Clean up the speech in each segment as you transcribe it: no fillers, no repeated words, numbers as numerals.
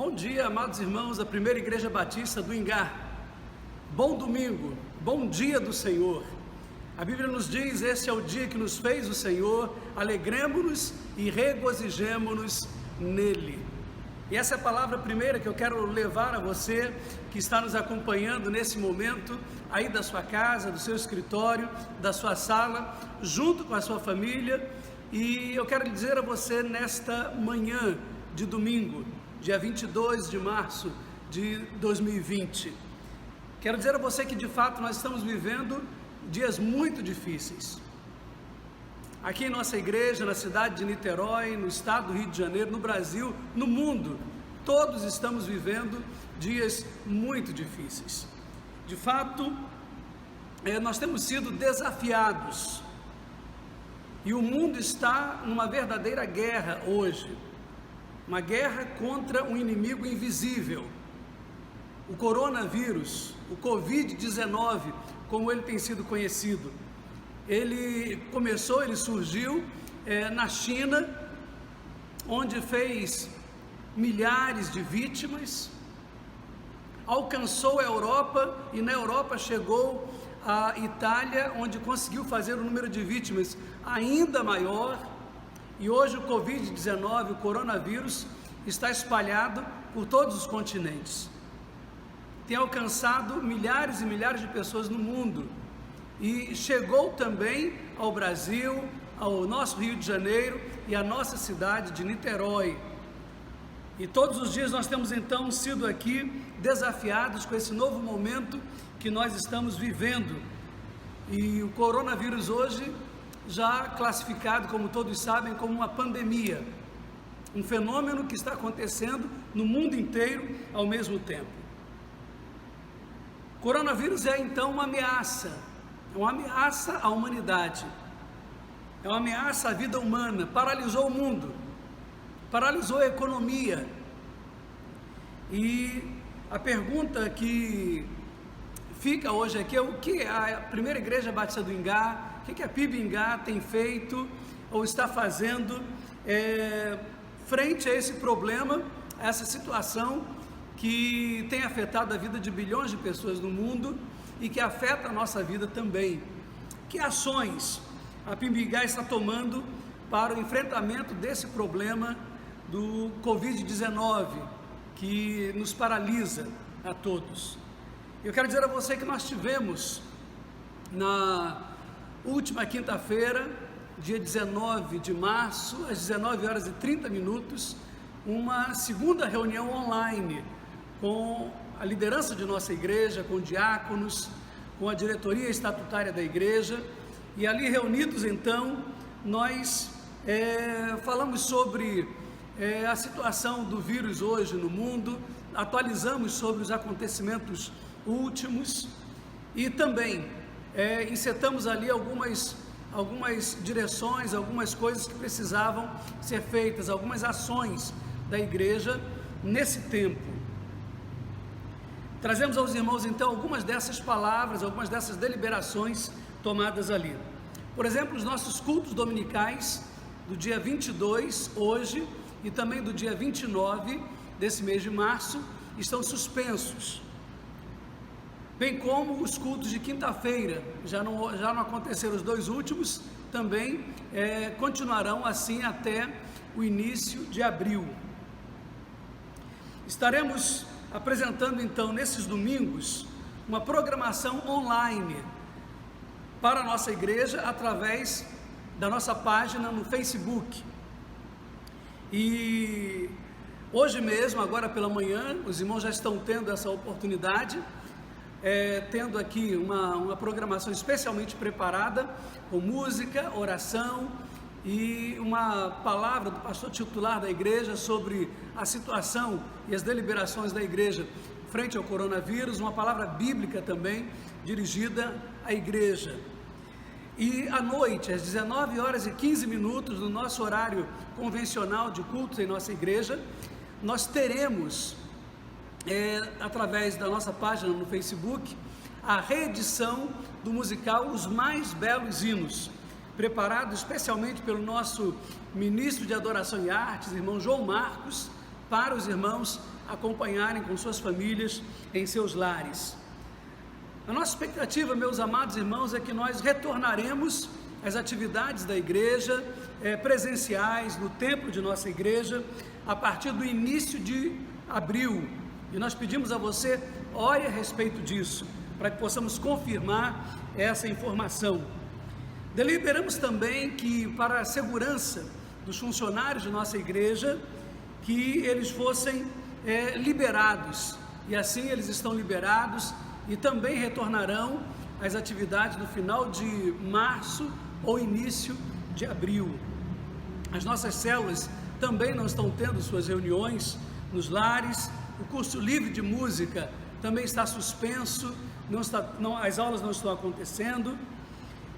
Bom dia, amados irmãos da Primeira Igreja Batista do Ingá. Bom domingo, bom dia do Senhor. A Bíblia nos diz: este é o dia que nos fez o Senhor, alegremo-nos e regozijemo-nos nele. E essa é a palavra primeira que eu quero levar a você que está nos acompanhando nesse momento, aí da sua casa, do seu escritório, da sua sala, junto com a sua família. E eu quero dizer a você nesta manhã de domingo, dia 22 de março de 2020, quero dizer a você que de fato nós estamos vivendo dias muito difíceis. Aqui em nossa igreja, na cidade de Niterói, no estado do Rio de Janeiro, no Brasil, no mundo, todos estamos vivendo dias muito difíceis. De fato, nós temos sido desafiados e o mundo está numa verdadeira guerra hoje. Uma guerra contra um inimigo invisível, o coronavírus, o Covid-19, como ele tem sido conhecido. Ele surgiu na China, onde fez milhares de vítimas, alcançou a Europa e na Europa chegou à Itália, onde conseguiu fazer um número de vítimas ainda maior. E hoje o Covid-19, o coronavírus, está espalhado por todos os continentes. Tem alcançado milhares e milhares de pessoas no mundo. E chegou também ao Brasil, ao nosso Rio de Janeiro e à nossa cidade de Niterói. E todos os dias nós temos então sido aqui desafiados com esse novo momento que nós estamos vivendo. E o coronavírus hoje, já classificado, como todos sabem, como uma pandemia, um fenômeno que está acontecendo no mundo inteiro ao mesmo tempo. O coronavírus é então uma ameaça à humanidade, é uma ameaça à vida humana, paralisou o mundo, paralisou a economia. E a pergunta que fica hoje aqui é: o que a Primeira Igreja Batista do Ingá, o que a PIB Ingá tem feito ou está fazendo frente a esse problema, a essa situação que tem afetado a vida de bilhões de pessoas no mundo e que afeta a nossa vida também? Que ações a PIB Ingá está tomando para o enfrentamento desse problema do Covid-19 que nos paralisa a todos? Eu quero dizer a você que nós tivemos na última quinta-feira, dia 19 de março, às 19h30, uma segunda reunião online com a liderança de nossa igreja, com diáconos, com a diretoria estatutária da igreja. E ali reunidos então, nós falamos sobre a situação do vírus hoje no mundo, atualizamos sobre os acontecimentos últimos e também insetamos ali algumas direções, algumas coisas que precisavam ser feitas, algumas ações da igreja nesse tempo. Trazemos aos irmãos então algumas dessas palavras, algumas dessas deliberações tomadas ali. Por exemplo, os nossos cultos dominicais do dia 22, hoje, e também do dia 29 desse mês de março, estão suspensos. Bem como os cultos de quinta-feira, já não aconteceram os dois últimos, também continuarão assim até o início de abril. Estaremos apresentando então nesses domingos uma programação online para a nossa igreja através da nossa página no Facebook. E hoje mesmo, agora pela manhã, os irmãos já estão tendo essa oportunidade, tendo aqui uma programação especialmente preparada, com música, oração e uma palavra do pastor titular da igreja sobre a situação e as deliberações da igreja frente ao coronavírus, uma palavra bíblica também dirigida à igreja. E à noite, às 19h15, no nosso horário convencional de cultos em nossa igreja, nós teremos através da nossa página no Facebook, a reedição do musical Os Mais Belos Hinos, preparado especialmente pelo nosso ministro de Adoração e Artes, irmão João Marcos, para os irmãos acompanharem com suas famílias em seus lares. A nossa expectativa, meus amados irmãos, é que nós retornaremos às atividades da igreja, presenciais, no templo de nossa igreja, a partir do início de abril. E nós pedimos a você, ore a respeito disso, para que possamos confirmar essa informação. Deliberamos também que, para a segurança dos funcionários de nossa igreja, que eles fossem liberados, e assim eles estão liberados e também retornarão às atividades no final de março ou início de abril. As nossas células também não estão tendo suas reuniões nos lares, o curso livre de música também está suspenso, as aulas não estão acontecendo,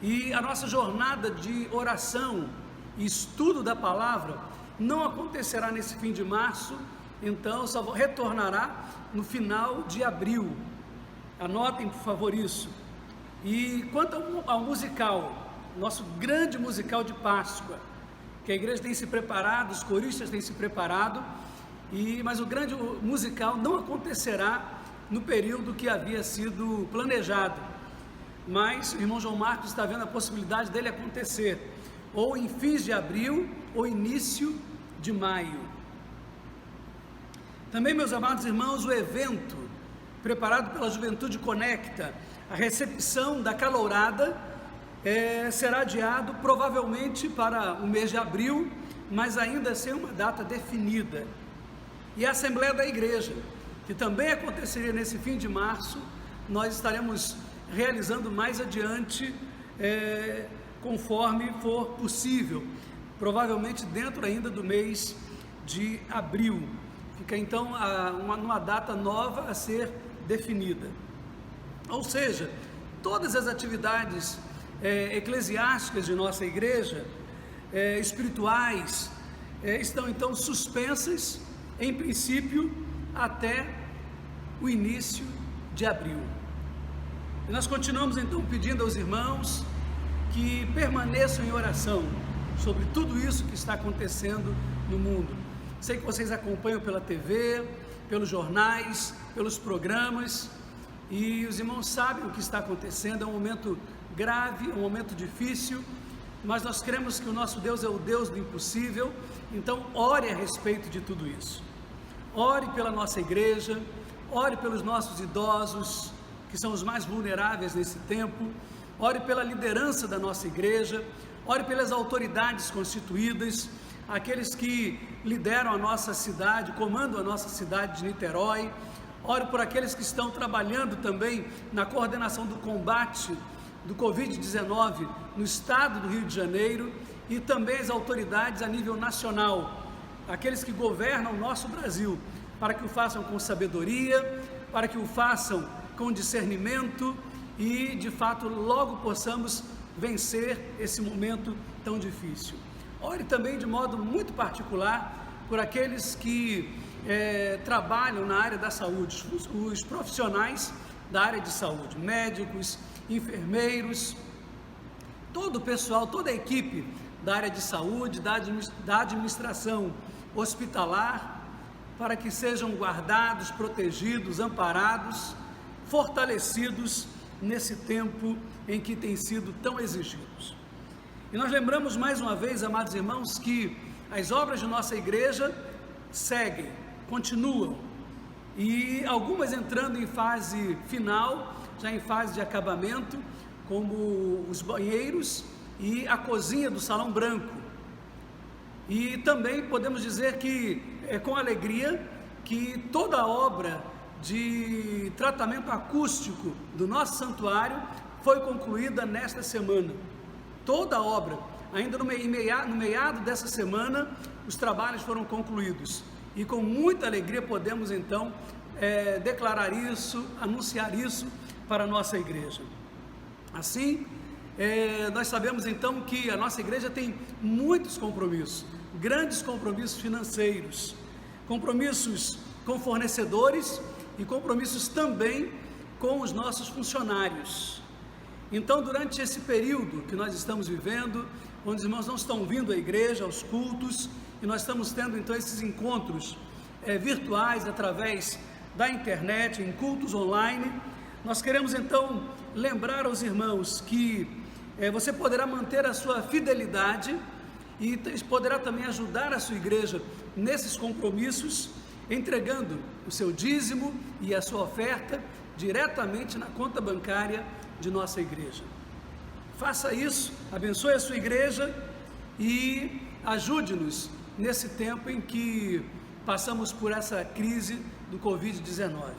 e a nossa jornada de oração e estudo da palavra não acontecerá nesse fim de março, então só retornará no final de abril. Anotem, por favor, isso. E quanto ao musical, nosso grande musical de Páscoa, que a igreja tem se preparado, os coristas têm se preparado, mas o grande musical não acontecerá no período que havia sido planejado, mas o irmão João Marcos está vendo a possibilidade dele acontecer, ou em fins de abril, ou início de maio. Também, meus amados irmãos, o evento preparado pela Juventude Conecta, a recepção da calourada, será adiado provavelmente para o mês de abril, mas ainda sem uma data definida. E a Assembleia da Igreja, que também aconteceria nesse fim de março, nós estaremos realizando mais adiante, conforme for possível, provavelmente dentro ainda do mês de abril. Fica então uma data nova a ser definida. Ou seja, todas as atividades eclesiásticas de nossa igreja, espirituais, estão então suspensas, em princípio, até o início de abril. E nós continuamos então pedindo aos irmãos que permaneçam em oração sobre tudo isso que está acontecendo no mundo. Sei que vocês acompanham pela TV, pelos jornais, pelos programas, e os irmãos sabem o que está acontecendo. É um momento grave, um momento difícil, mas nós cremos que o nosso Deus é o Deus do impossível. Então ore a respeito de tudo isso. Ore pela nossa igreja, ore pelos nossos idosos, que são os mais vulneráveis nesse tempo, ore pela liderança da nossa igreja, ore pelas autoridades constituídas, aqueles que lideram a nossa cidade, comandam a nossa cidade de Niterói, ore por aqueles que estão trabalhando também na coordenação do combate do Covid-19 no estado do Rio de Janeiro, e também as autoridades a nível nacional, aqueles que governam o nosso Brasil, para que o façam com sabedoria, para que o façam com discernimento e, de fato, logo possamos vencer esse momento tão difícil. Ore também de modo muito particular por aqueles que trabalham na área da saúde, os profissionais da área de saúde, médicos, enfermeiros, todo o pessoal, toda a equipe da área de saúde, da administração hospitalar, para que sejam guardados, protegidos, amparados, fortalecidos nesse tempo em que têm sido tão exigidos. E nós lembramos mais uma vez, amados irmãos, que as obras de nossa igreja seguem, continuam, e algumas entrando em fase final, já em fase de acabamento, como os banheiros e a cozinha do Salão Branco. E também podemos dizer que é com alegria que toda a obra de tratamento acústico do nosso santuário foi concluída nesta semana. Toda a obra, ainda no meado dessa semana, os trabalhos foram concluídos, e com muita alegria podemos então declarar isso, anunciar isso para a nossa igreja. Assim, nós sabemos então que a nossa igreja tem muitos compromissos, grandes compromissos financeiros, compromissos com fornecedores e compromissos também com os nossos funcionários. Então, durante esse período que nós estamos vivendo, onde os irmãos não estão vindo à igreja, aos cultos, e nós estamos tendo então esses encontros virtuais, através da internet, em cultos online. Nós queremos então lembrar aos irmãos que você poderá manter a sua fidelidade e poderá também ajudar a sua igreja nesses compromissos, entregando o seu dízimo e a sua oferta diretamente na conta bancária de nossa igreja. Faça isso, abençoe a sua igreja e ajude-nos nesse tempo em que passamos por essa crise do Covid-19.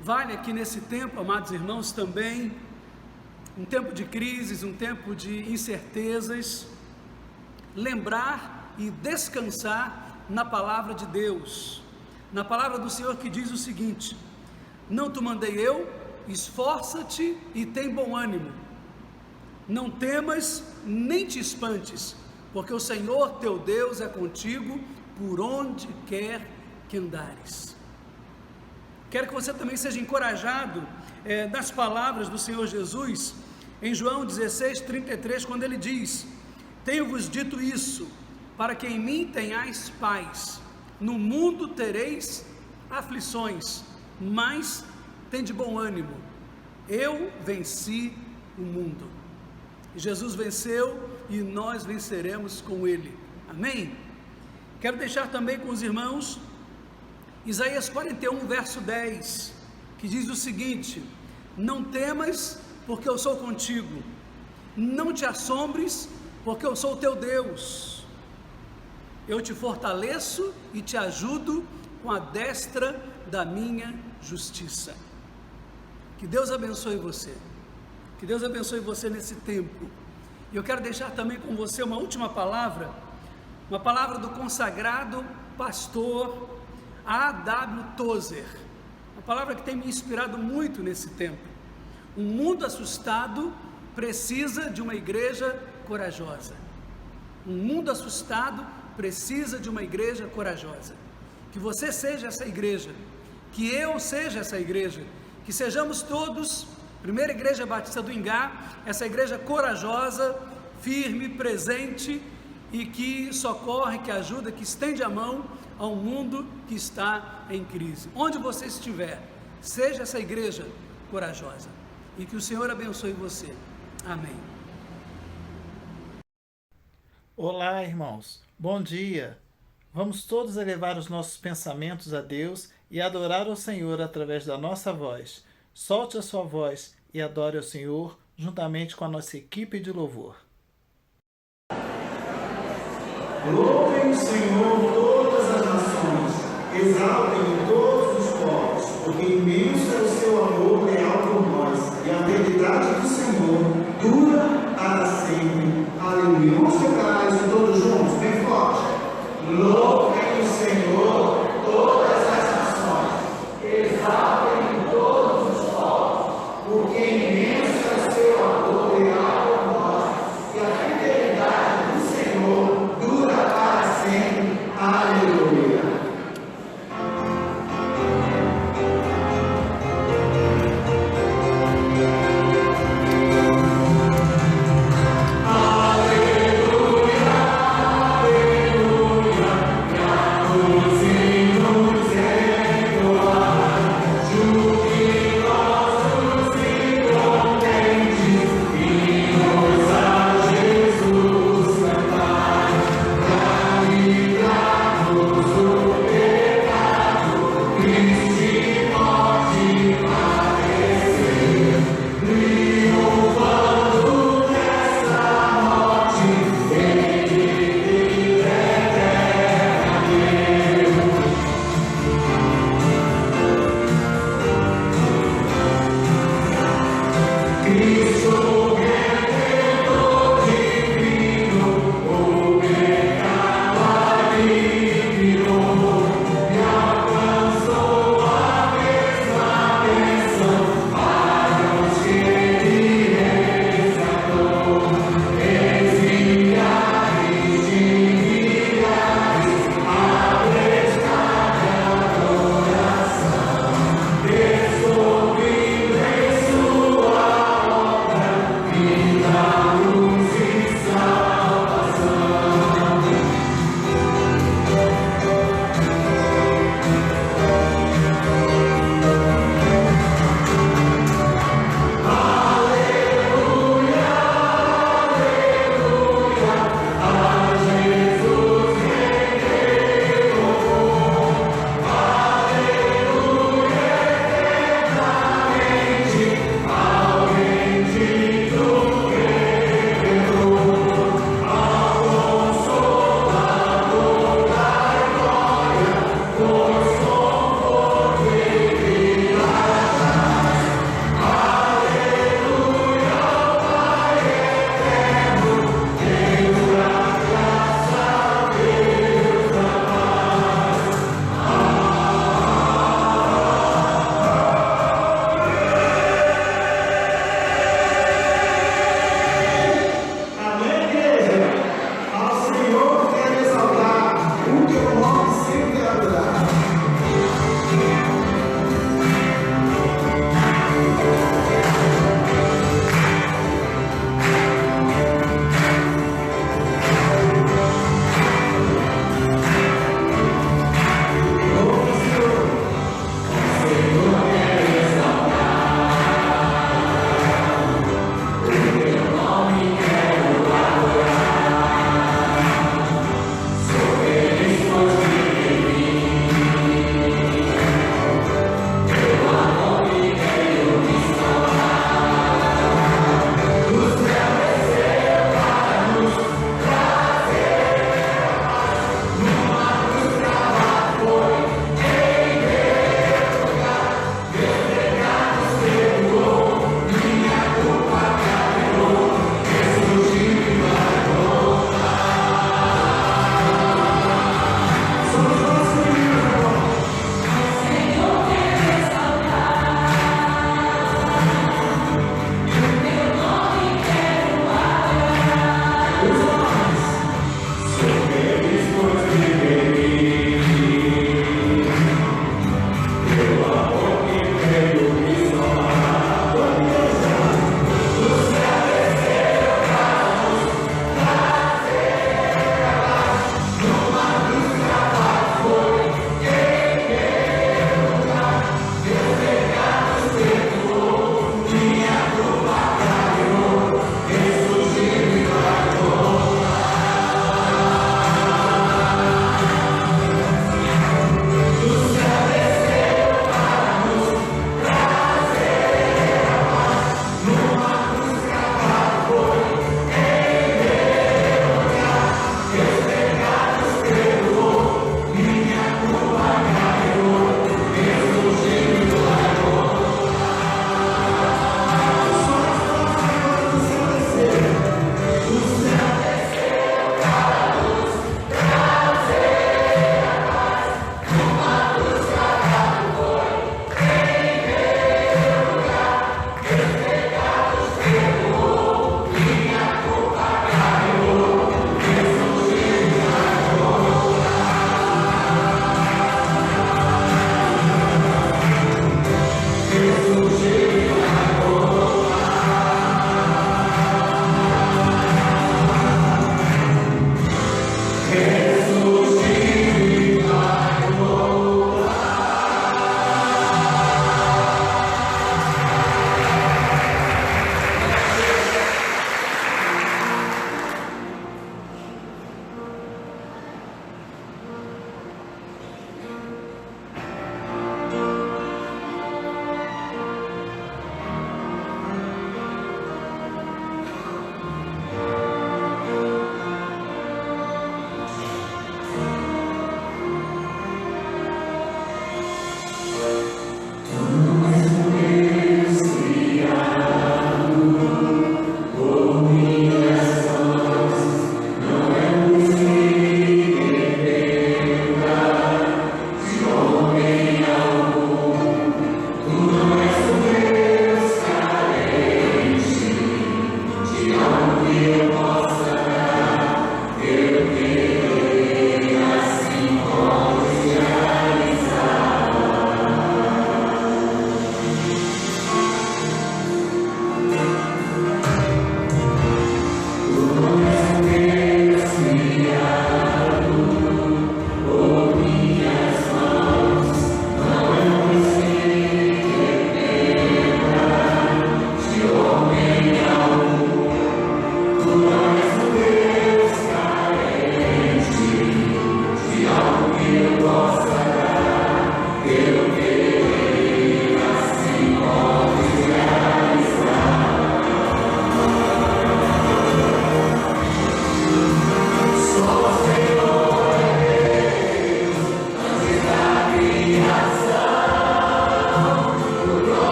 Vale aqui nesse tempo, amados irmãos, também um tempo de crises, um tempo de incertezas, lembrar e descansar na palavra de Deus, na palavra do Senhor, que diz o seguinte: não te mandei eu, esforça-te e tem bom ânimo, não temas nem te espantes, porque o Senhor teu Deus é contigo por onde quer que andares. Quero que você também seja encorajado das palavras do Senhor Jesus em João 16:33, quando ele diz: tenho-vos dito isso, para que em mim tenhais paz. No mundo tereis aflições, mas tende bom ânimo, eu venci o mundo. Jesus venceu e nós venceremos com ele. Amém? Quero deixar também com os irmãos Isaías 41, verso 10, que diz o seguinte: não temas, porque eu sou contigo, não te assombres, porque eu sou o teu Deus, eu te fortaleço e te ajudo com a destra da minha justiça. Que Deus abençoe você, que Deus abençoe você nesse tempo. E eu quero deixar também com você uma última palavra, uma palavra do consagrado pastor A.W. Tozer, uma palavra que tem me inspirado muito nesse tempo. Um mundo assustado precisa de uma igreja corajosa. Um mundo assustado precisa de uma igreja corajosa. Que você seja essa igreja, que eu seja essa igreja, que sejamos todos, Primeira Igreja Batista do Ingá, essa igreja corajosa, firme, presente e que socorre, que ajuda, que estende a mão ao mundo que está em crise. Onde você estiver, seja essa igreja corajosa e que o Senhor abençoe você. Amém. Olá, irmãos. Bom dia. Vamos todos elevar os nossos pensamentos a Deus e adorar ao Senhor através da nossa voz. Solte a sua voz e adore ao Senhor juntamente com a nossa equipe de louvor. Louvem o Senhor todas as nações, exaltem todos os povos, porque imenso é o seu amor leal por nós, e a fidelidade do Senhor dura para sempre. Aleluia. Vamos cantar isso todos juntos, bem forte. Louvem o Senhor todas as nações, exaltem todos os povos, porque imenso é o seu amor leal por nós, e a fidelidade do Senhor dura para sempre. Aleluia. Aleluia.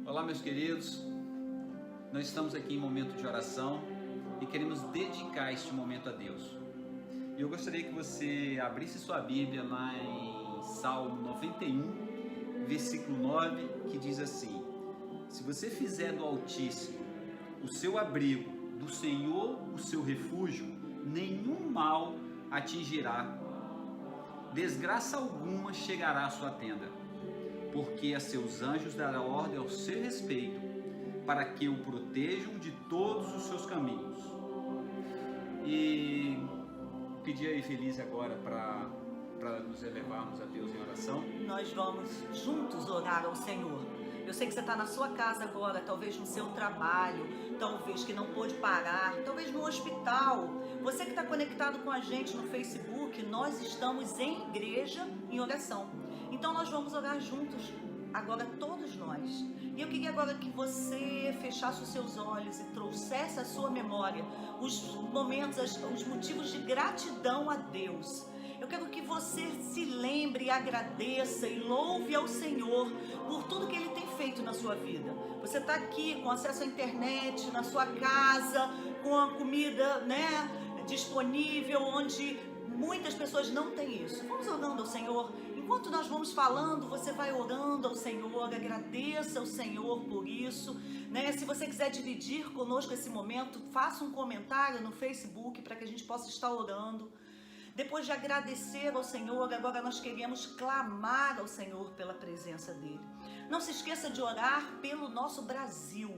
Olá, meus queridos, nós estamos aqui em momento de oração e queremos dedicar este momento a Deus. E eu gostaria que você abrisse sua Bíblia lá em Salmo 91, versículo 9, que diz assim: se você fizer do Altíssimo o seu abrigo, do Senhor o seu refúgio, nenhum mal atingirá, desgraça alguma chegará à sua tenda. Porque a seus anjos dará ordem ao seu respeito, para que o protejam de todos os seus caminhos. E pedir aí Feliz agora para nos elevarmos a Deus em oração. Nós vamos juntos orar ao Senhor. Eu sei que você está na sua casa agora, talvez no seu trabalho, talvez que não pôde parar, talvez no hospital. Você que está conectado com a gente no Facebook, nós estamos em igreja em oração. Então nós vamos orar juntos, agora todos nós. E eu queria agora que você fechasse os seus olhos e trouxesse à sua memória os momentos, os motivos de gratidão a Deus. Eu quero que você se lembre, agradeça e louve ao Senhor por tudo que Ele tem feito na sua vida. Você está aqui com acesso à internet, na sua casa, com a comida, disponível, onde muitas pessoas não têm isso. Vamos orando ao Senhor. Enquanto nós vamos falando, você vai orando ao Senhor, agradeça ao Senhor por isso, Se você quiser dividir conosco esse momento, faça um comentário no Facebook para que a gente possa estar orando. Depois de agradecer ao Senhor, agora nós queremos clamar ao Senhor pela presença dEle. Não se esqueça de orar pelo nosso Brasil,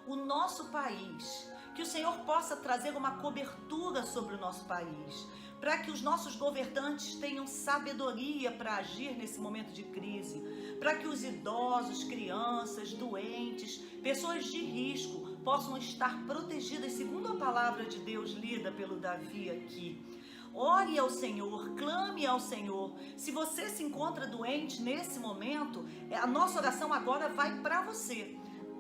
o nosso país, que o Senhor possa trazer uma cobertura sobre o nosso país, para que os nossos governantes tenham sabedoria para agir nesse momento de crise, para que os idosos, crianças, doentes, pessoas de risco possam estar protegidas segundo a palavra de Deus lida pelo Davi aqui. Ore ao Senhor, clame ao Senhor. Se você se encontra doente nesse momento, a nossa oração agora vai para você.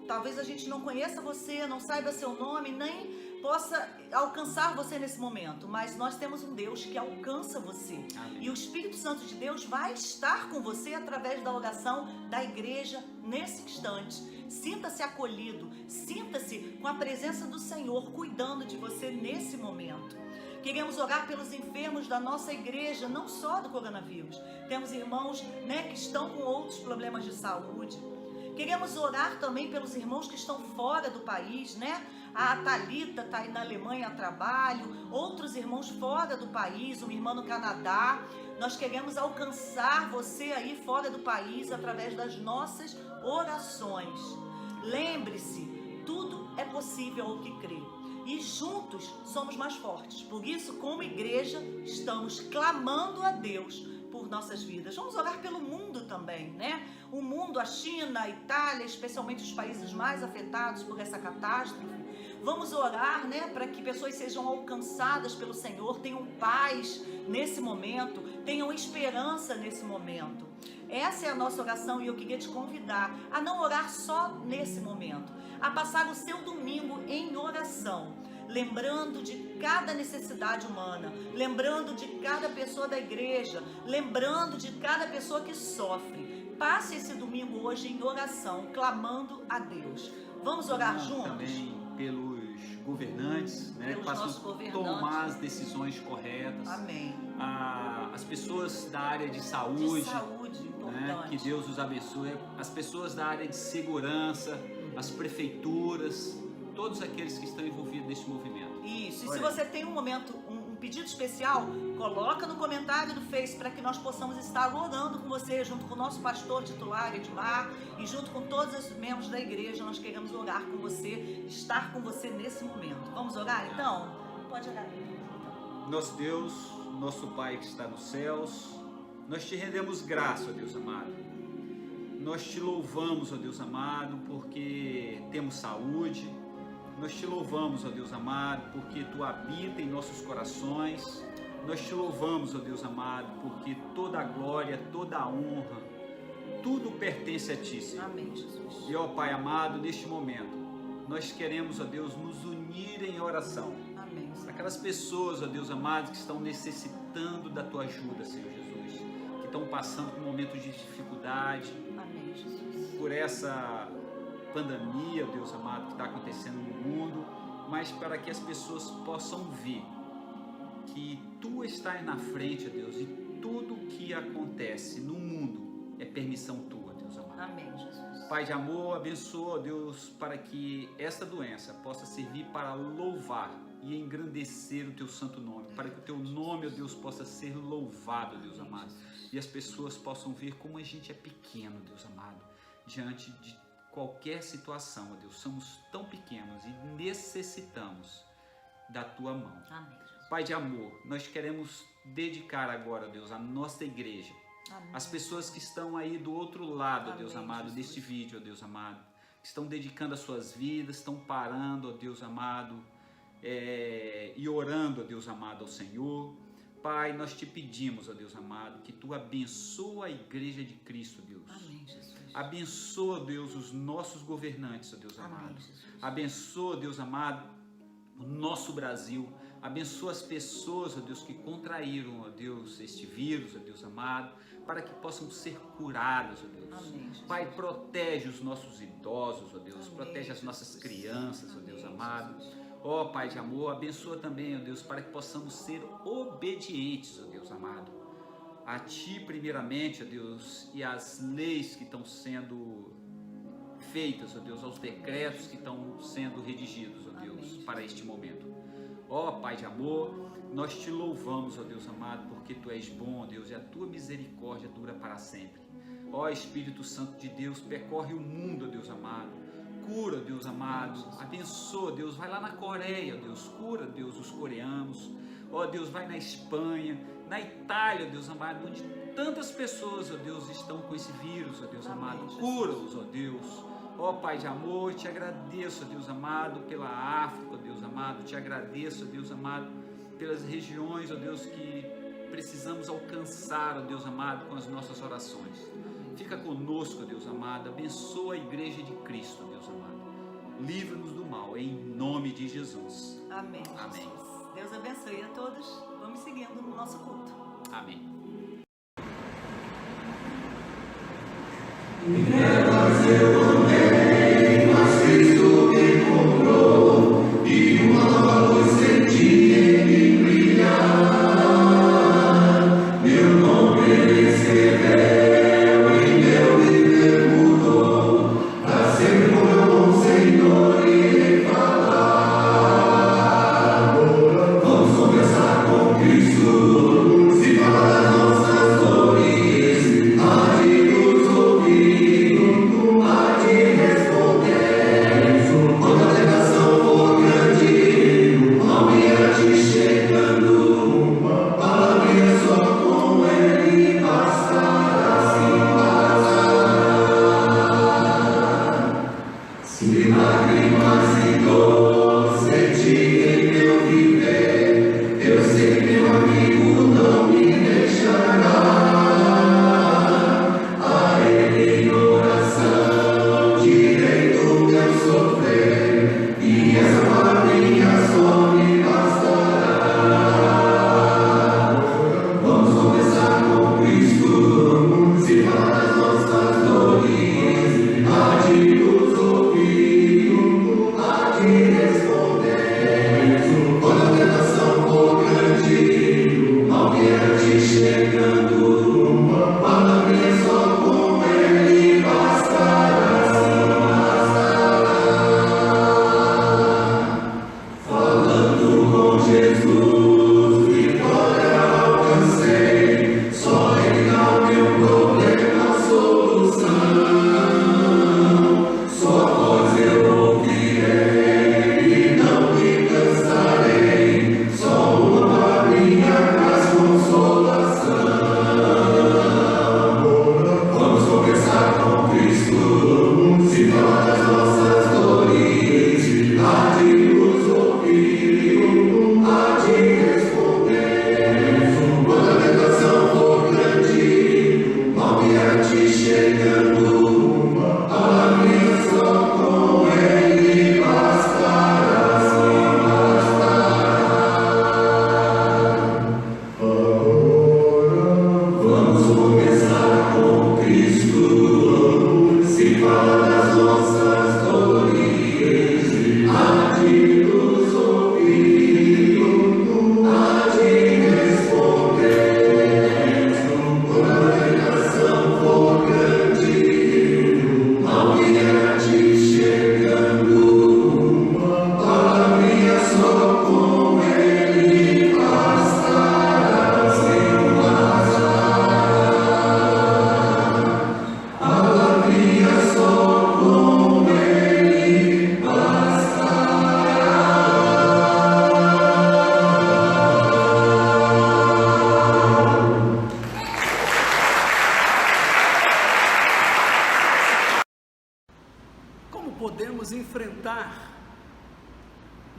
Talvez a gente não conheça você, não saiba seu nome, nem possa alcançar você nesse momento, mas nós temos um Deus que alcança você. Amém. E o Espírito Santo de Deus vai estar com você através da oração da igreja nesse instante. Sinta-se acolhido, sinta-se com a presença do Senhor cuidando de você nesse momento. Queremos orar pelos enfermos da nossa igreja, não só do coronavírus. Temos irmãos, que estão com outros problemas de saúde. Queremos orar também pelos irmãos que estão fora do país, A Thalita está aí na Alemanha a trabalho, outros irmãos fora do país, uma irmã no Canadá. Nós queremos alcançar você aí fora do país através das nossas orações. Lembre-se, tudo é possível ao que crê. E juntos somos mais fortes. Por isso, como igreja, estamos clamando a Deus por nossas vidas. Vamos orar pelo mundo também, O mundo, a China, a Itália, especialmente os países mais afetados por essa catástrofe. Vamos orar, para que pessoas sejam alcançadas pelo Senhor, tenham paz nesse momento, tenham esperança nesse momento. Essa é a nossa oração e eu queria te convidar a não orar só nesse momento, a passar o seu domingo em oração. lembrando de cada necessidade humana, lembrando de cada pessoa da igreja, lembrando de cada pessoa que sofre. Passe esse domingo hoje em oração, clamando a Deus. Vamos orar juntos? Também pelos governantes, né, que possam tomar as decisões corretas. Amém. As pessoas da área de saúde, né, importante. que Deus os abençoe. As pessoas da área de segurança, as prefeituras, todos aqueles que estão envolvidos nesse movimento. Isso. E se você tem um pedido especial, coloca no comentário do Face para que nós possamos estar orando com você, junto com o nosso pastor titular, Edmar, e junto com todos os membros da igreja. Nós queremos orar com você, estar com você nesse momento. Vamos orar então? Pode orar. Nosso Deus, nosso Pai que está nos céus, nós te rendemos graça, ó Deus amado. Nós te louvamos, ó Deus amado, porque temos saúde. Nós te louvamos, ó Deus amado, porque Tu habita em nossos corações. Nós te louvamos, ó Deus amado, porque toda a glória, toda a honra, tudo pertence a Ti, Senhor. Amém, Jesus. E, ó Pai amado, neste momento, nós queremos, ó Deus, nos unir em oração. Amém. Aquelas pessoas, ó Deus amado, que estão necessitando da Tua ajuda, Senhor Jesus, que estão passando por momentos de dificuldade, Amém, Jesus. por essa pandemia, Deus amado, que está acontecendo no mundo, mas para que as pessoas possam ver que Tu estás na frente, ó Deus, e tudo que acontece no mundo é permissão Tua, Deus amado. Amém, Jesus. Pai de amor, abençoa, Deus, para que esta doença possa servir para louvar e engrandecer o Teu santo nome, para que o Teu nome, ó Deus, possa ser louvado, Deus amado, e as pessoas possam ver como a gente é pequeno, Deus amado, diante de qualquer situação, ó Deus. Somos tão pequenos e necessitamos da Tua mão. Amém, Jesus. Pai de amor, nós queremos dedicar agora, Deus, a nossa igreja, Amém. as pessoas que estão aí do outro lado, ó Amém, Deus amado, Jesus. deste vídeo, ó Deus amado, que estão dedicando as suas vidas, estão parando, ó Deus amado, e orando, ó Deus amado, ao Senhor. Pai, nós te pedimos, ó Deus amado, que Tu abençoa a igreja de Cristo, Deus. Amém, Jesus. Abençoa, Deus, os nossos governantes, ó Deus Amém, amado. Jesus. Abençoa, Deus amado, o nosso Brasil. Abençoa as pessoas, ó Deus, que contraíram, ó Deus, este vírus, ó Deus amado, para que possam ser curados, ó Deus. Amém, Jesus. Pai, protege os nossos idosos, ó Deus. Amém, Protege as Jesus. nossas crianças, ó Deus Amém, amado. Jesus. Ó Pai de amor, abençoa também, ó Deus, para que possamos ser obedientes, ó Deus amado, a Ti primeiramente, ó Deus, e às leis que estão sendo feitas, ó Deus, aos decretos que estão sendo redigidos, ó Deus, Amém. para este momento. Ó Pai de amor, nós Te louvamos, ó Deus amado, porque Tu és bom, ó Deus, e a Tua misericórdia dura para sempre. Ó Espírito Santo de Deus, percorre o mundo, ó Deus amado. Cura, Deus amado, abençoa, Deus, vai lá na Coreia, Deus, cura, Deus, os coreanos, ó Deus, vai na Espanha, na Itália, Deus amado, onde tantas pessoas, ó Deus, estão com esse vírus, ó Deus amado, cura-os, ó Deus, ó Pai de amor, te agradeço, ó Deus amado, pela África, ó Deus amado, te agradeço, ó Deus amado, pelas regiões, ó Deus, que precisamos alcançar, ó Deus amado, com as nossas orações. Fica conosco, Deus amado, abençoa a igreja de Cristo, Deus amado. Livra-nos do mal, em nome de Jesus. Amém, Jesus. Amém. Deus abençoe a todos. Vamos seguindo no nosso culto. Amém. Responder.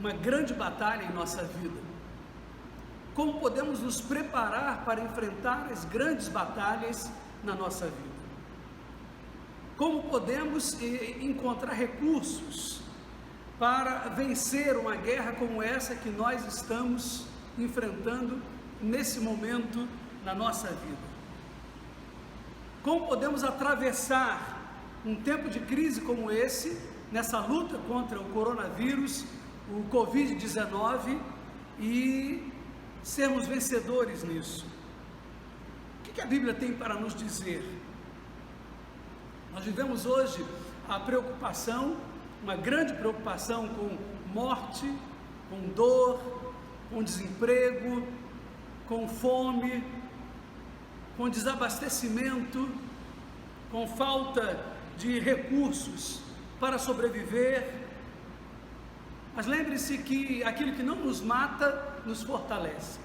uma grande batalha em nossa vida. Como podemos nos preparar para enfrentar as grandes batalhas na nossa vida? Como podemos encontrar recursos para vencer uma guerra como essa que nós estamos enfrentando nesse momento na nossa vida? Como podemos atravessar um tempo de crise como esse, nessa luta contra o coronavírus, o Covid-19, e sermos vencedores nisso? O que a Bíblia tem para nos dizer? Nós vivemos hoje a preocupação, uma grande preocupação com morte, com dor, com desemprego, com fome, com desabastecimento, com falta de recursos para sobreviver. Mas lembre-se que aquilo que não nos mata, nos fortalece.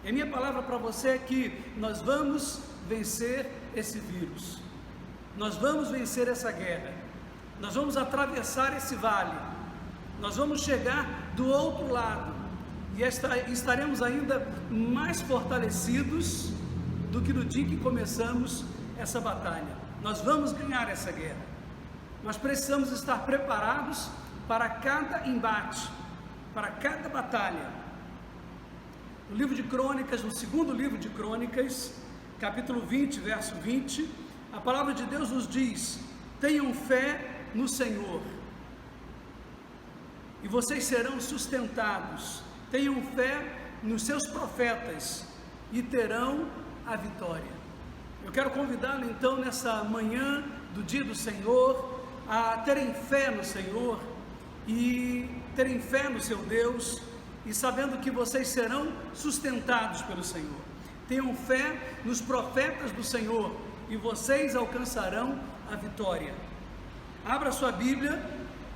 E a minha palavra para você é que nós vamos vencer esse vírus. Nós vamos vencer essa guerra. Nós vamos atravessar esse vale. Nós vamos chegar do outro lado. E estaremos ainda mais fortalecidos do que no dia que começamos essa batalha. Nós vamos ganhar essa guerra. Nós precisamos estar preparados para cada embate, para cada batalha. No livro de Crônicas, no segundo livro de Crônicas, capítulo 20, verso 20, a palavra de Deus nos diz: tenham fé no Senhor, e vocês serão sustentados. Tenham fé nos seus profetas, e terão a vitória. Eu quero convidá-lo então, nessa manhã do dia do Senhor, a terem fé no Senhor, e terem fé no seu Deus, e sabendo que vocês serão sustentados pelo Senhor. Tenham fé nos profetas do Senhor, e vocês alcançarão a vitória. Abra sua Bíblia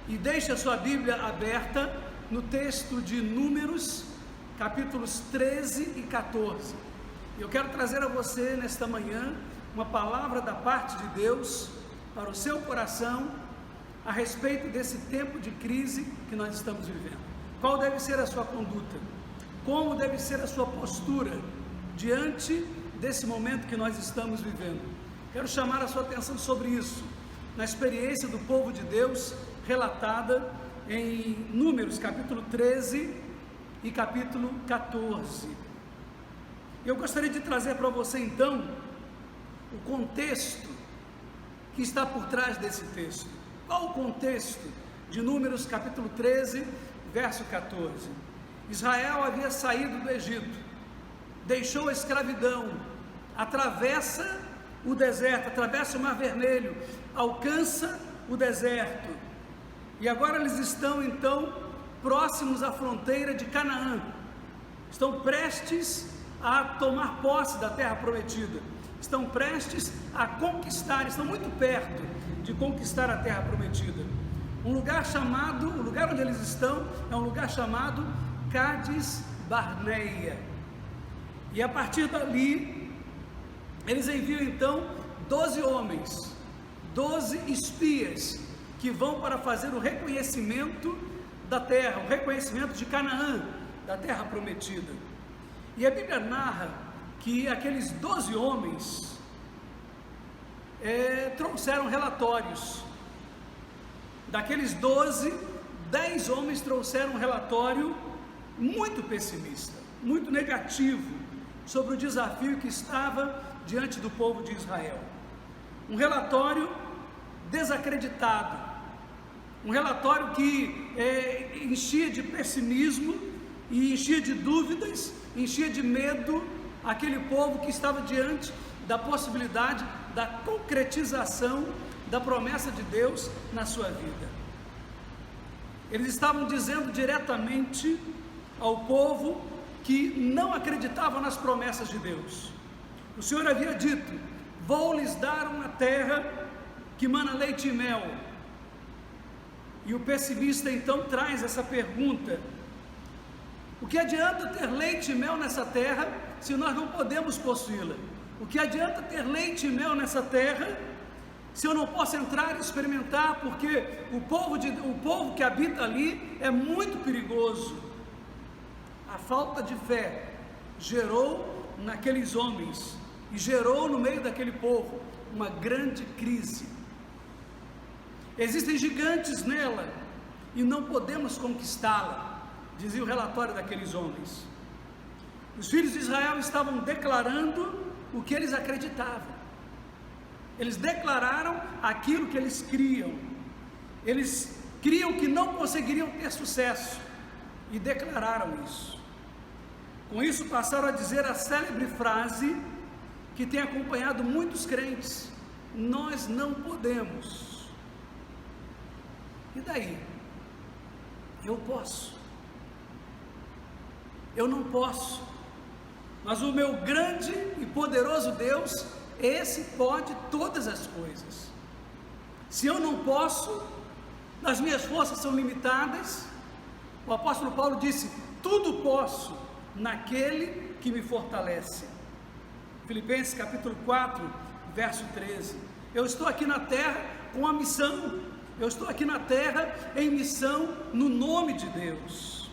e deixe a sua Bíblia aberta no texto de Números, capítulos 13 e 14. Eu quero trazer a você nesta manhã uma palavra da parte de Deus para o seu coração a respeito desse tempo de crise que nós estamos vivendo. Qual deve ser a sua conduta? Como deve ser a sua postura diante desse momento que nós estamos vivendo? Quero chamar a sua atenção sobre isso, na experiência do povo de Deus relatada em Números capítulo 13 e capítulo 14. Eu gostaria de trazer para você então o contexto que está por trás desse texto. Qual o contexto de Números capítulo 13, verso 14? Israel havia saído do Egito, deixou a escravidão, atravessa o deserto, atravessa o Mar Vermelho, alcança o deserto, e agora eles estão então próximos à fronteira de Canaã, estão prestes a tomar posse da terra prometida, estão prestes a conquistar, estão muito perto de conquistar a terra prometida. O lugar onde eles estão é um lugar chamado Cádiz Barneia, e a partir dali eles enviam então 12 homens, 12 espias, que vão para fazer o reconhecimento da terra, o reconhecimento de Canaã, da terra prometida. E a Bíblia narra que aqueles 12 homens trouxeram relatórios. Daqueles 12, 10 homens trouxeram um relatório muito pessimista, muito negativo, sobre o desafio que estava diante do povo de Israel. Um relatório desacreditado, um relatório que enchia de pessimismo e enchia de dúvidas, enchia de medo aquele povo que estava diante da possibilidade da concretização da promessa de Deus na sua vida. Eles estavam dizendo diretamente ao povo que não acreditava nas promessas de Deus. O Senhor havia dito: vou lhes dar uma terra que mana leite e mel. E o pessimista então traz essa pergunta: o que adianta ter leite e mel nessa terra se nós não podemos possuí-la? O que adianta ter leite e mel nessa terra se eu não posso entrar e experimentar, porque o povo que habita ali é muito perigoso. A falta de fé gerou naqueles homens e gerou no meio daquele povo uma grande crise. Existem gigantes nela e não podemos conquistá-la, dizia o relatório daqueles homens. Os filhos de Israel estavam declarando o que eles acreditavam. Eles declararam aquilo que eles criam. Eles criam que não conseguiriam ter sucesso e declararam isso. Com isso passaram a dizer a célebre frase que tem acompanhado muitos crentes: nós não podemos. E daí? Eu posso. Eu não posso. Mas o meu grande e poderoso Deus, esse pode todas as coisas. Se eu não posso, as minhas forças são limitadas. O apóstolo Paulo disse: tudo posso naquele que me fortalece. Filipenses capítulo 4, verso 13. Eu estou aqui na terra com a missão. Eu estou aqui na terra em missão no nome de Deus.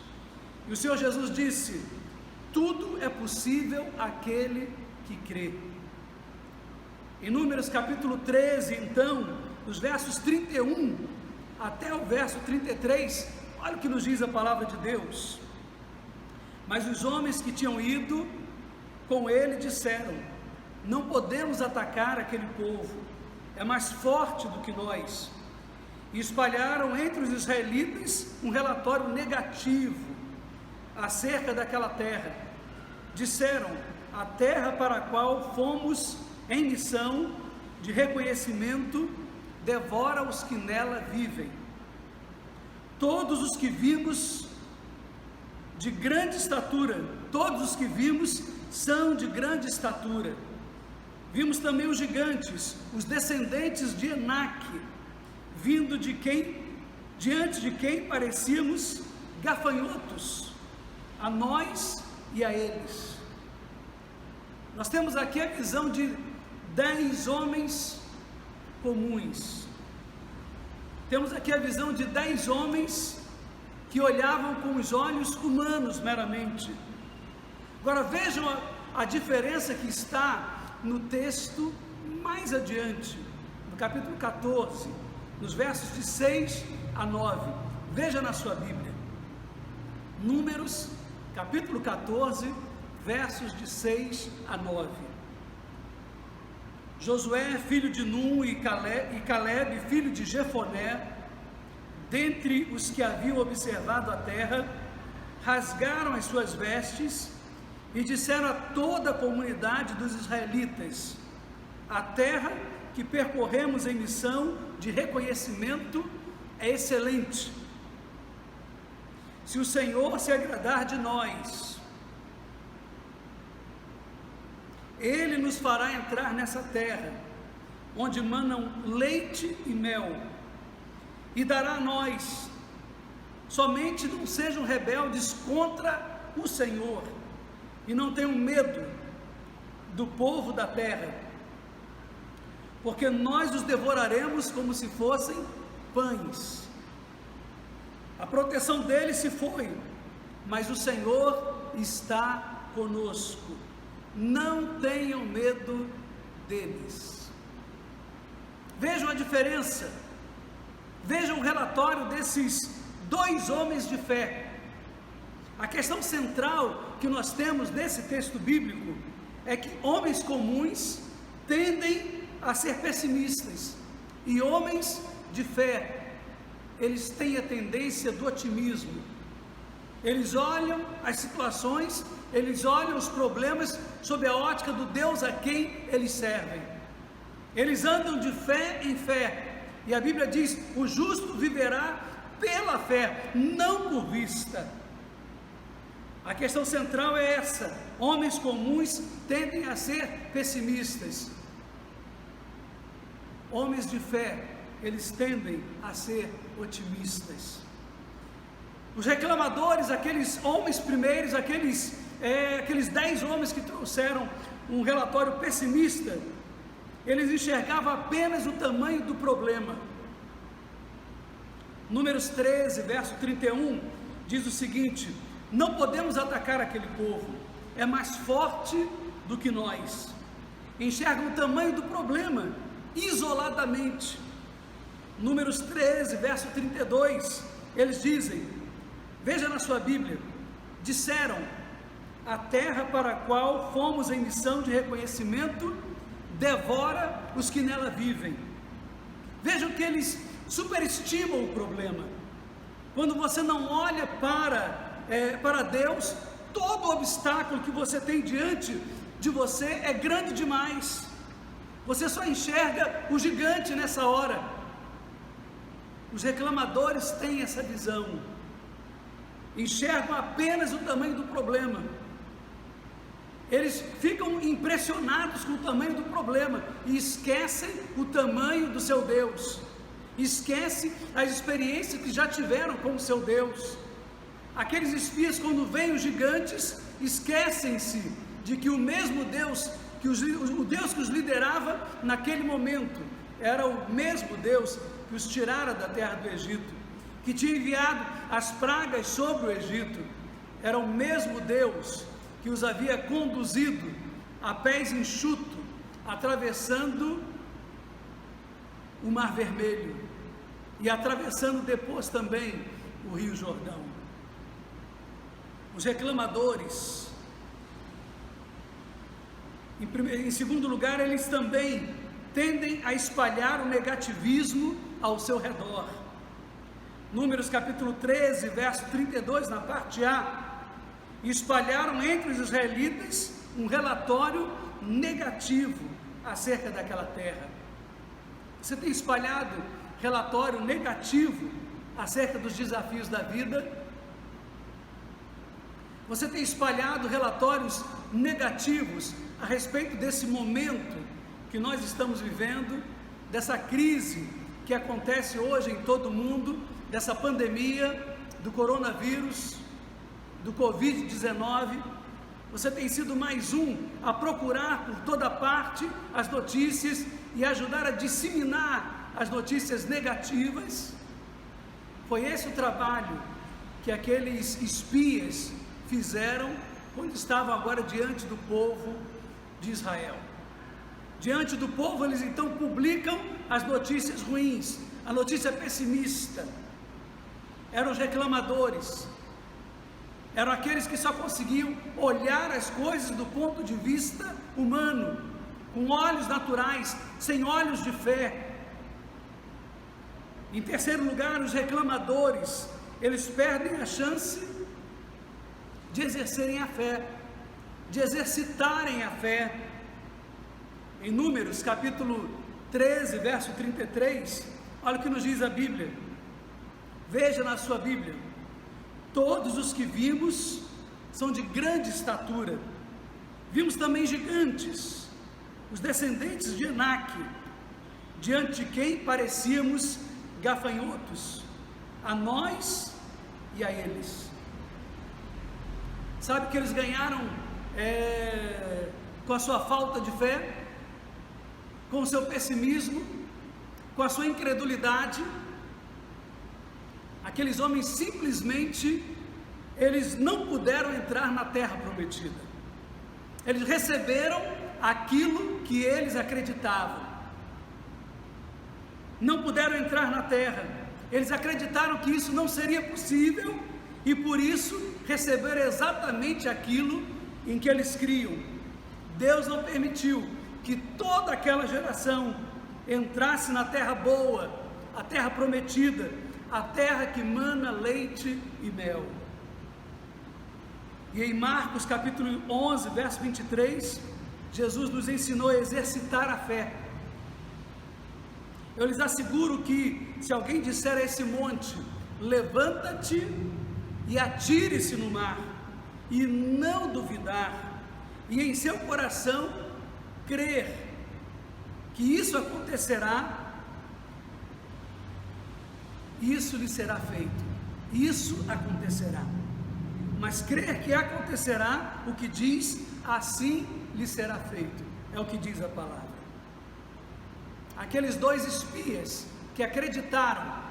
E o Senhor Jesus disse: tudo é possível àquele que crê. Em Números capítulo 13, então, os versos 31 até o verso 33, olha o que nos diz a palavra de Deus. Mas os homens que tinham ido com ele disseram: não podemos atacar aquele povo, é mais forte do que nós. E espalharam entre os israelitas um relatório negativo acerca daquela terra. Disseram: a terra para a qual fomos em missão de reconhecimento devora os que nela vivem. Todos os que vimos de grande estatura, todos os que vimos são de grande estatura. Vimos também os gigantes, os descendentes de Enaque, vindo diante de quem parecíamos gafanhotos, a nós e a eles. Nós temos aqui a visão de 10 homens comuns. Temos aqui a visão de 10 homens que olhavam com os olhos humanos meramente. Agora vejam a diferença que está no texto mais adiante, no capítulo 14, nos versos de 6 a 9. Veja na sua Bíblia. Números, capítulo 14, versos de 6 a 9. Josué, filho de Num, e Caleb, filho de Jefoné, dentre os que haviam observado a terra, rasgaram as suas vestes e disseram a toda a comunidade dos israelitas: a terra que percorremos em missão de reconhecimento é excelente. Se o Senhor se agradar de nós, Ele nos fará entrar nessa terra, onde manam leite e mel, e dará a nós. Somente não sejam rebeldes contra o Senhor, e não tenham medo do povo da terra, porque nós os devoraremos como se fossem pães. A proteção deles se foi, mas o Senhor está conosco. Não tenham medo deles. Vejam a diferença. Vejam o relatório desses 2 homens de fé. A questão central que nós temos nesse texto bíblico é que homens comuns tendem a ser pessimistas, e homens de fé, eles têm a tendência do otimismo. Eles olham as situações, eles olham os problemas sob a ótica do Deus a quem eles servem. Eles andam de fé em fé, e a Bíblia diz: o justo viverá pela fé, não por vista. A questão central é essa: homens comuns tendem a ser pessimistas. Homens de fé, eles tendem a ser otimistas. Os reclamadores, aqueles homens primeiros, aqueles 10 homens que trouxeram um relatório pessimista, eles enxergavam apenas o tamanho do problema. Números 13, verso 31, diz o seguinte: não podemos atacar aquele povo, é mais forte do que nós. Enxergam o tamanho do problema, isoladamente. Números 13, verso 32, eles dizem, veja na sua Bíblia, disseram, a terra para a qual fomos em missão de reconhecimento, devora os que nela vivem. Vejam que eles superestimam o problema. Quando você não olha para Deus, todo obstáculo que você tem diante de você é grande demais. Você só enxerga o gigante nessa hora. Os reclamadores têm essa visão, enxergam apenas o tamanho do problema. Eles ficam impressionados com o tamanho do problema e esquecem o tamanho do seu Deus, esquecem as experiências que já tiveram com o seu Deus. Aqueles espias, quando veem os gigantes, esquecem-se de que o mesmo Deus, o Deus que os liderava naquele momento, era o mesmo Deus que os tirara da terra do Egito, que tinha enviado as pragas sobre o Egito. Era o mesmo Deus que os havia conduzido a pés enxutos, atravessando o Mar Vermelho e atravessando depois também o Rio Jordão. Os reclamadores, em segundo lugar, eles também tendem a espalhar o negativismo ao seu redor. Números capítulo 13, verso 32, na parte A, espalharam entre os israelitas um relatório negativo acerca daquela terra. Você tem espalhado relatório negativo acerca dos desafios da vida? Você tem espalhado relatórios negativos a respeito desse momento que nós estamos vivendo, dessa crise que acontece hoje em todo o mundo, dessa pandemia do coronavírus, do Covid-19? Você tem sido mais um a procurar por toda parte as notícias e ajudar a disseminar as notícias negativas? Foi esse o trabalho que aqueles espias fizeram quando estavam agora diante do povo de Israel. Diante do povo, eles então publicam as notícias ruins, a notícia pessimista. Eram os reclamadores, eram aqueles que só conseguiam olhar as coisas do ponto de vista humano, com olhos naturais, sem olhos de fé. Em terceiro lugar, os reclamadores, eles perdem a chance de exercerem a fé, de exercitarem a fé. Em Números capítulo 13, verso 33, olha o que nos diz a Bíblia. Veja na sua Bíblia: todos os que vimos são de grande estatura, vimos também gigantes, os descendentes de Enaque, diante de quem parecíamos gafanhotos, a nós e a eles. Sabe que eles ganharam com a sua falta de fé, com o seu pessimismo, com a sua incredulidade? Aqueles homens simplesmente, eles não puderam entrar na terra prometida. Eles receberam aquilo que eles acreditavam, não puderam entrar na terra. Eles acreditaram que isso não seria possível e por isso receberam exatamente aquilo em que eles criam. Deus não permitiu que toda aquela geração entrasse na terra boa, a terra prometida, a terra que mana leite e mel. E em Marcos capítulo 11, verso 23, Jesus nos ensinou a exercitar a fé. Eu lhes asseguro que se alguém disser a esse monte, levanta-te e atire-se no mar, e não duvidar, e em seu coração crer que isso acontecerá, isso lhe será feito. Isso acontecerá. Mas crer que acontecerá o que diz, assim lhe será feito. É o que diz a palavra. aqueles 2 espias que acreditaram,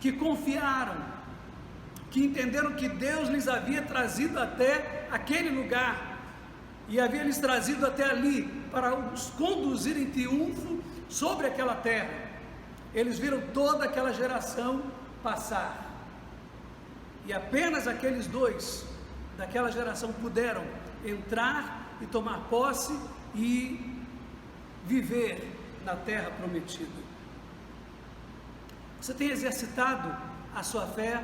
que confiaram, que entenderam que Deus lhes havia trazido até aquele lugar e havia lhes trazido até ali para os conduzir em triunfo sobre aquela terra. Eles viram toda aquela geração passar e apenas aqueles 2 daquela geração puderam entrar e tomar posse e viver na terra prometida. Você tem exercitado a sua fé?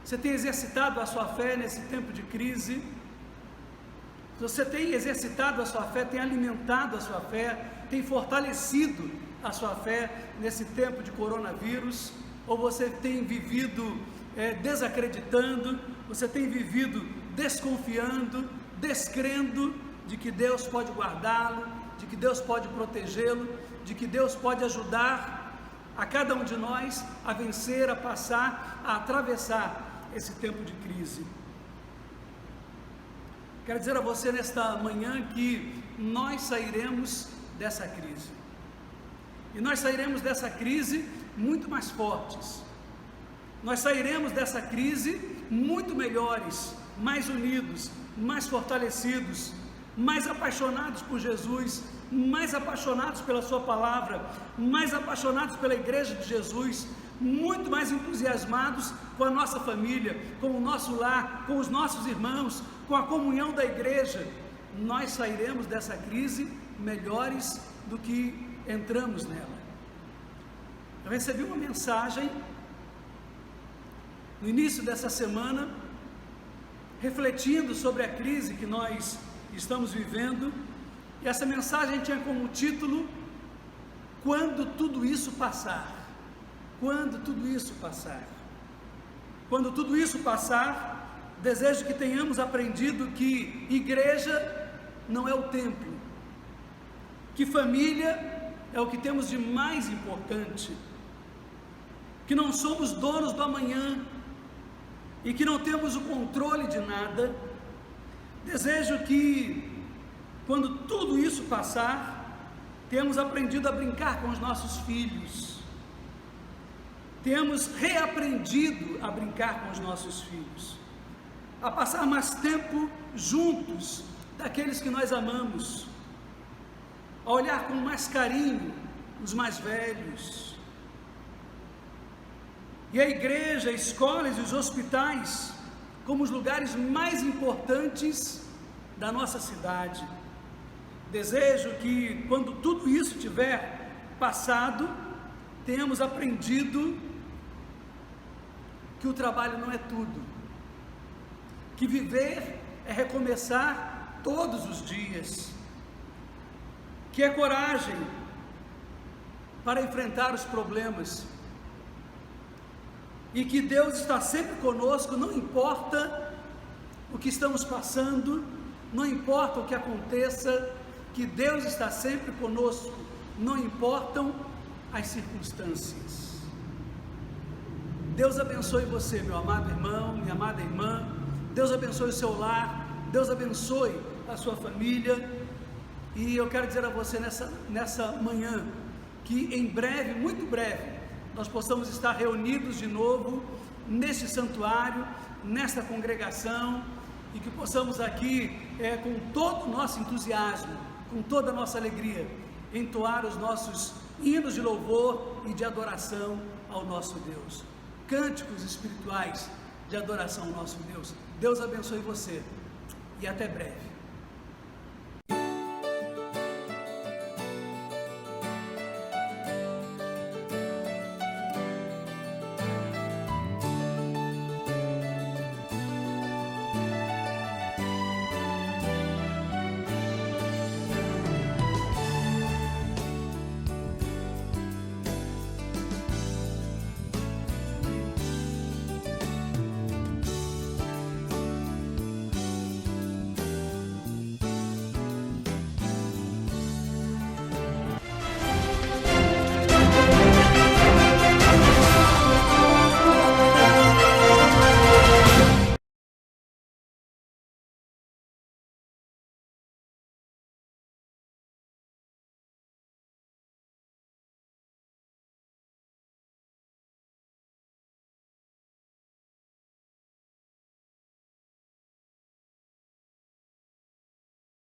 Você tem exercitado a sua fé nesse tempo de crise? Você tem exercitado a sua fé, tem alimentado a sua fé, tem fortalecido a sua fé nesse tempo de coronavírus? Ou você tem vivido desacreditando, você tem vivido desconfiando, descrendo de que Deus pode guardá-lo, de que Deus pode protegê-lo, de que Deus pode ajudar a cada um de nós a vencer, a passar, a atravessar esse tempo de crise? Quero dizer a você nesta manhã que nós sairemos dessa crise. E nós sairemos dessa crise muito mais fortes. Nós sairemos dessa crise muito melhores, mais unidos, mais fortalecidos, mais apaixonados por Jesus, mais apaixonados pela sua palavra, mais apaixonados pela igreja de Jesus, muito mais entusiasmados com a nossa família, com o nosso lar, com os nossos irmãos, com a comunhão da igreja. Nós sairemos dessa crise melhores do que entramos nela. Eu recebi uma mensagem no início dessa semana, refletindo sobre a crise que nós estamos vivendo, e essa mensagem tinha como título: quando tudo isso passar. Quando tudo isso passar. Quando tudo isso passar, desejo que tenhamos aprendido que igreja não é o templo, que família é o que temos de mais importante, que não somos donos do amanhã e que não temos o controle de nada. Desejo que, quando tudo isso passar, tenhamos aprendido a brincar com os nossos filhos, temos reaprendido a brincar com os nossos filhos, a passar mais tempo juntos daqueles que nós amamos, a olhar com mais carinho os mais velhos. E a igreja, as escolas e os hospitais como os lugares mais importantes da nossa cidade. Desejo que, quando tudo isso tiver passado, tenhamos aprendido que o trabalho não é tudo, que viver é recomeçar todos os dias, que é coragem para enfrentar os problemas, e que Deus está sempre conosco, não importa o que estamos passando, não importa o que aconteça, que Deus está sempre conosco, não importam as circunstâncias. Deus abençoe você, meu amado irmão, minha amada irmã. Deus abençoe o seu lar, Deus abençoe a sua família. E eu quero dizer a você nessa manhã, que em breve, muito breve, nós possamos estar reunidos de novo neste santuário, nesta congregação, e que possamos aqui, com todo o nosso entusiasmo, com toda a nossa alegria, entoar os nossos hinos de louvor e de adoração ao nosso Deus, cânticos espirituais de adoração ao nosso Deus. Deus abençoe você e até breve.